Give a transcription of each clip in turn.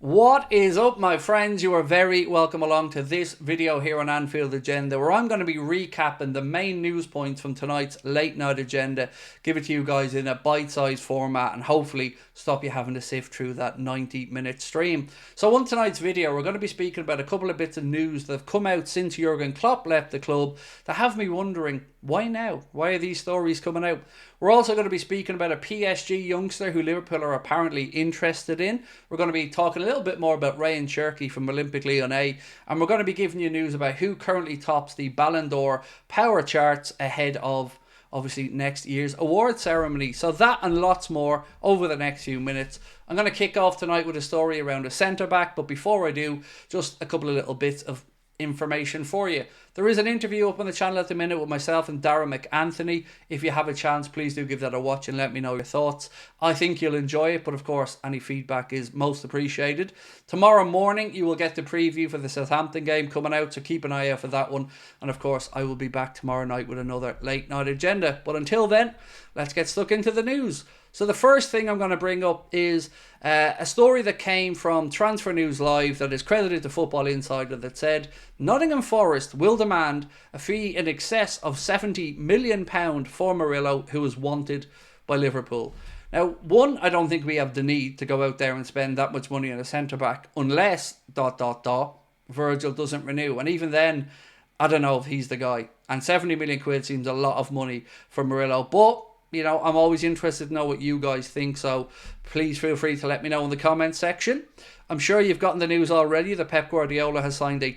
What is up, my friends? You are very welcome along to this video here on Anfield Agenda, where I'm going to be recapping the main news points from tonight's late night agenda, give it to you guys in a bite-sized format and hopefully stop you having to sift through that 90-minute stream. So on tonight's video, we're going to be speaking about a couple of bits of news that have come out since Jurgen Klopp left the club that have me wondering, why now? Why are these stories coming out? We're also going to be speaking about a PSG youngster who Liverpool are apparently interested in. We're going to be talking a little bit more about Cherki from Olympique Lyonnais. And we're going to be giving you news about who currently tops the Ballon d'Or power charts ahead of obviously next year's award ceremony. So that and lots more over the next few minutes. I'm going to kick off tonight with a story around a centre-back. But before I do, just a couple of little bits of information for you. There is an interview up on the channel at the minute with myself and Darren McAnthony. If you have a chance, please do give that a watch and let me know your thoughts. I think you'll enjoy it, but of course any feedback is most appreciated. Tomorrow morning you will get the preview for the Southampton game coming out, so keep an eye out for that one. And of course I will be back tomorrow night with another late night agenda. But until then, let's get stuck into the news. So the first thing I'm going to bring up is a story that came from Transfer News Live that is credited to Football Insider that said Nottingham Forest will demand a fee in excess of £70 million for Murillo, who is wanted by Liverpool. Now, one, I don't think we have the need to go out there and spend that much money on a centre-back unless, Virgil doesn't renew. And even then, I don't know if he's the guy. And 70 million quid seems a lot of money for Murillo. But you know, I'm always interested to know what you guys think, so please feel free to let me know in the comments section. I'm sure you've gotten the news already that Pep Guardiola has signed a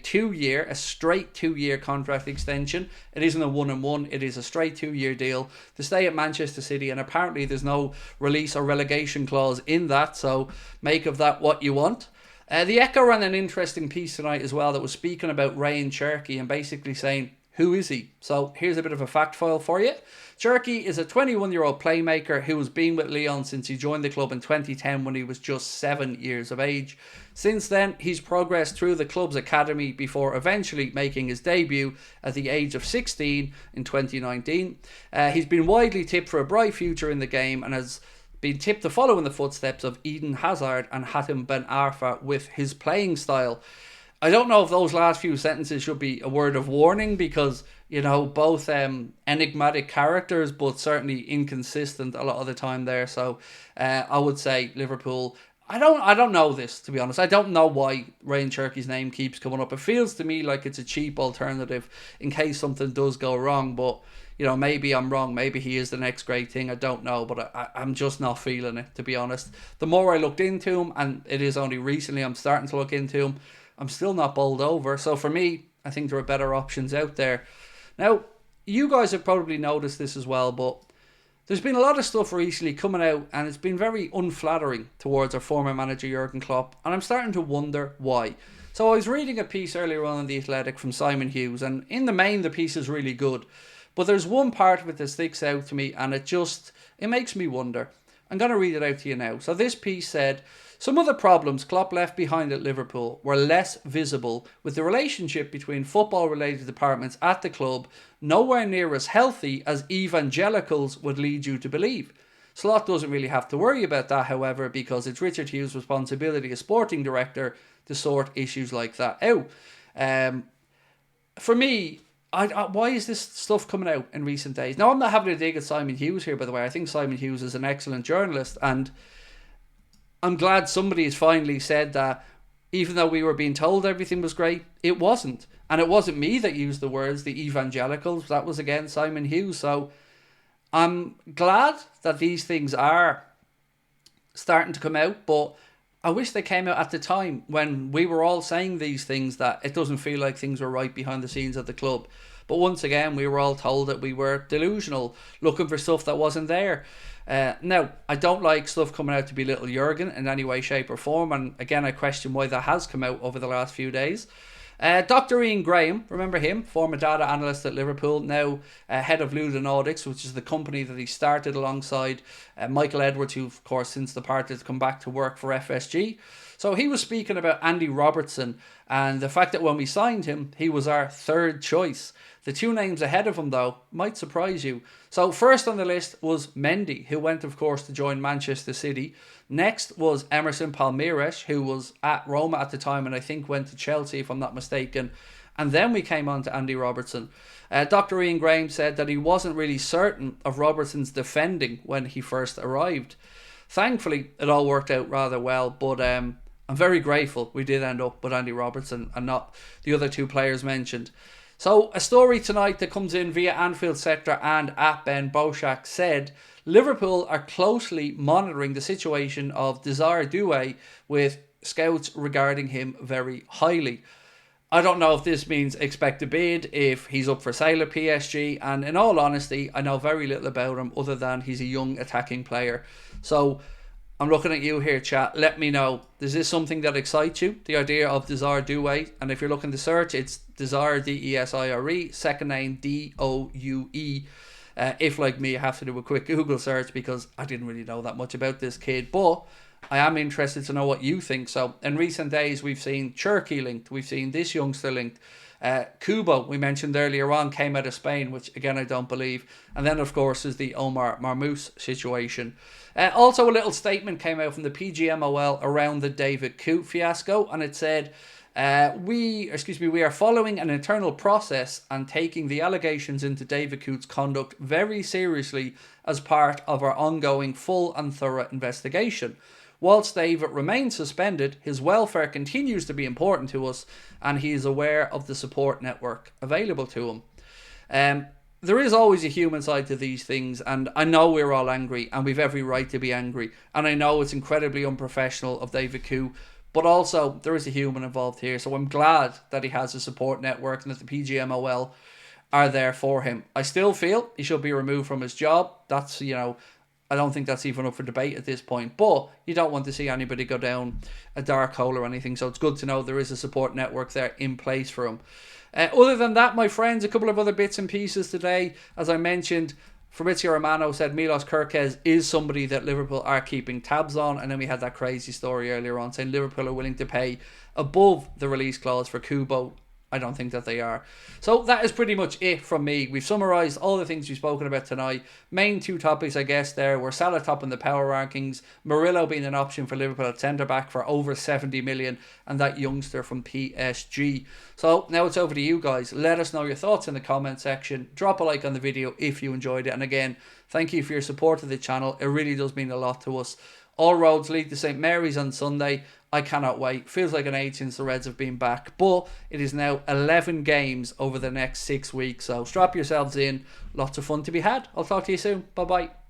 straight two-year contract extension. It isn't a one-and-one, it is a straight two-year deal to stay at Manchester City, and apparently there's no release or relegation clause in that, so make of that what you want. The Echo ran an interesting piece tonight as well that was speaking about Cherki and basically saying, who is he? So here's a bit of a fact file for you. Cherki is a 21-year-old playmaker who has been with Lyon since he joined the club in 2010 when he was just 7 years of age. Since then, he's progressed through the club's academy before eventually making his debut at the age of 16 in 2019. He's been widely tipped for a bright future in the game and has been tipped to follow in the footsteps of Eden Hazard and Hatem Ben Arfa with his playing style. I don't know if those last few sentences should be a word of warning because, you know, both enigmatic characters, but certainly inconsistent a lot of the time there. So I would say Liverpool. I don't know this, to be honest. I don't know why Cherki's name keeps coming up. It feels to me like it's a cheap alternative in case something does go wrong. But, you know, maybe I'm wrong. Maybe he is the next great thing. I don't know. But I'm just not feeling it, to be honest. The more I looked into him, and it is only recently I'm starting to look into him, I'm still not bowled over. So for me, I think there are better options out there. Now, you guys have probably noticed this as well, but there's been a lot of stuff recently coming out and it's been very unflattering towards our former manager Jurgen Klopp, and I'm starting to wonder why. So I was reading a piece earlier on in The Athletic from Simon Hughes, and in the main the piece is really good, but there's one part of it that sticks out to me and it makes me wonder. I'm going to read it out to you now. So this piece said, some of the problems Klopp left behind at Liverpool were less visible, with the relationship between football-related departments at the club nowhere near as healthy as evangelicals would lead you to believe. Slot doesn't really have to worry about that, however, because it's Richard Hughes' responsibility as sporting director to sort issues like that out. For me, why is this stuff coming out in recent days? Now, I'm not having a dig at Simon Hughes here, by the way. I think Simon Hughes is an excellent journalist, and I'm glad somebody has finally said that even though we were being told everything was great, it wasn't. And it wasn't me that used the words, the evangelicals. That was, again, Simon Hughes. So I'm glad that these things are starting to come out, but I wish they came out at the time when we were all saying these things, that it doesn't feel like things were right behind the scenes at the club. But once again, we were all told that we were delusional, looking for stuff that wasn't there. Now, I don't like stuff coming out to be little Jurgen in any way, shape or form. And again, I question why that has come out over the last few days. Dr. Ian Graham, remember him? Former data analyst at Liverpool, now head of Ludonautics, which is the company that he started alongside Michael Edwards, who, of course, since departed, has come back to work for FSG. So he was speaking about Andy Robertson and the fact that when we signed him, he was our third choice. The two names ahead of him, though, might surprise you. So first on the list was Mendy, who went, of course, to join Manchester City. Next was Emerson Palmeiras, who was at Roma at the time and I think went to Chelsea, if I'm not mistaken. And then we came on to Andy Robertson. Dr. Ian Graham said that he wasn't really certain of Robertson's defending when he first arrived. Thankfully, it all worked out rather well, but I'm very grateful we did end up with Andy Robertson and not the other two players mentioned. So, a story tonight that comes in via Anfield Sector and at Ben Boshak said Liverpool are closely monitoring the situation of Desire Doué, with scouts regarding him very highly. I don't know if this means expect a bid, if he's up for sale at PSG, and in all honesty, I know very little about him other than he's a young attacking player. So I'm looking at you here, chat. Let me know. Is this something that excites you? The idea of Desire Doué? And if you're looking to search, it's Desire, Desire, second name Doue. If, like me, you have to do a quick Google search because I didn't really know that much about this kid. But I am interested to know what you think. So in recent days, we've seen Cherki linked. We've seen this youngster linked. Kubo, we mentioned earlier on, came out of Spain, which again I don't believe. And then of course is the Omar Marmoush situation. Also a little statement came out from the PGMOL around the David Coote fiasco, and it said we are following an internal process and taking the allegations into David Coote's conduct very seriously as part of our ongoing full and thorough investigation. Whilst David remains suspended, his welfare continues to be important to us, and he is aware of the support network available to him. There is always a human side to these things, and I know we're all angry, and we've every right to be angry, and I know it's incredibly unprofessional of David Coote, but also there is a human involved here, so I'm glad that he has a support network and that the PGMOL are there for him. I still feel he should be removed from his job. That's, I don't think that's even up for debate at this point, but you don't want to see anybody go down a dark hole or anything, so it's good to know there is a support network there in place for him. Other than that, my friends, a couple of other bits and pieces today. As I mentioned, Fabrizio Romano said Milos Kerkez is somebody that Liverpool are keeping tabs on, and then we had that crazy story earlier on saying Liverpool are willing to pay above the release clause for Kubo. I don't think that they are. So that is pretty much it from me. We've summarised all the things we've spoken about tonight. Main two topics, I guess, there were Salah topping the power rankings, Murillo being an option for Liverpool at centre-back for over 70 million, and that youngster from PSG. So now it's over to you guys. Let us know your thoughts in the comment section. Drop a like on the video if you enjoyed it. And again, thank you for your support of the channel. It really does mean a lot to us. All roads lead to St Mary's on Sunday. I cannot wait. Feels like an age since the Reds have been back, but it is now 11 games over the next 6 weeks. So strap yourselves in. Lots of fun to be had. I'll talk to you soon. Bye bye.